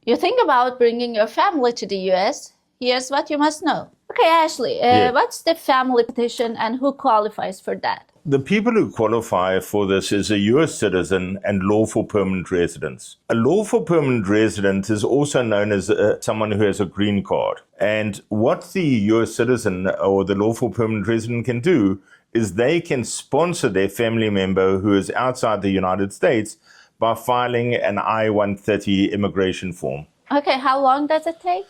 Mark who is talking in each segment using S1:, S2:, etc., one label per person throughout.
S1: you think about bringing your family to the US, here's what you must know. Okay, Ashley, what's the family petition and who qualifies for that?
S2: The people who qualify for this is a U.S. citizen and lawful permanent residents. A lawful permanent resident is also known as someone who has a green card. And what the U.S. citizen or the lawful permanent resident can do is they can sponsor their family member who is outside the United States by filing an I-130 immigration form.
S1: Okay, how long does it take?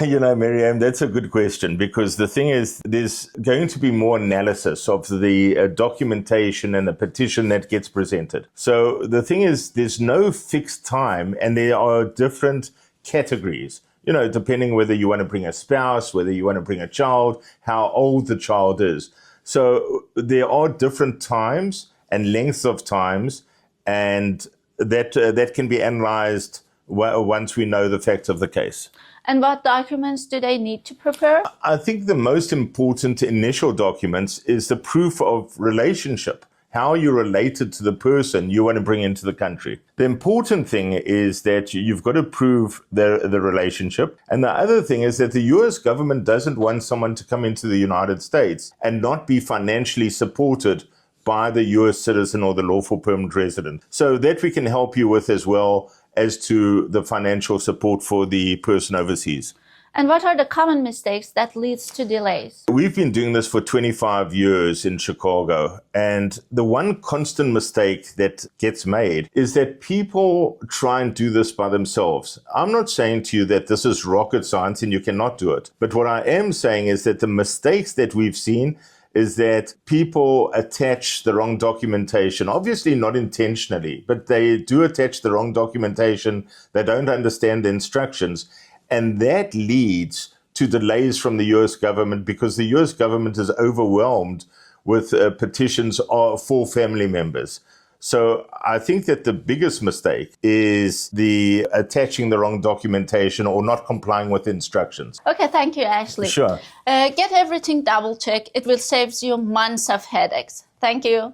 S2: You know, Maryam, that's a good question, because the thing is, there's going to be more analysis of the documentation and the petition that gets presented. So the thing is, there's no fixed time, and there are different categories, you know, depending whether you want to bring a spouse, whether you want to bring a child, how old the child is. So there are different times and lengths of times, and that can be analyzed once we know the facts of the case.
S1: And what documents do they need to prepare?
S2: I think the most important initial documents is the proof of relationship. How you're related to the person you want to bring into the country. The important thing is that you've got to prove the relationship. And the other thing is that the US government doesn't want someone to come into the United States and not be financially supported by the US citizen or the lawful permanent resident. So that we can help you with as well as to the financial support for the person overseas.
S1: And what are the common mistakes that leads to delays?
S2: We've been doing this for 25 years in Chicago, and the one constant mistake that gets made is that people try and do this by themselves. I'm not saying to you that this is rocket science and you cannot do it, but what I am saying is that the mistakes that we've seen is that people attach the wrong documentation, obviously not intentionally, but they do attach the wrong documentation. They don't understand the instructions. And that leads to delays from the US government, because the US government is overwhelmed with petitions for family members. So I think that the biggest mistake is the attaching the wrong documentation or not complying with instructions.
S1: Okay, thank you, Ashley.
S2: Sure.
S1: Get everything double checked. It will save you months of headaches. Thank you.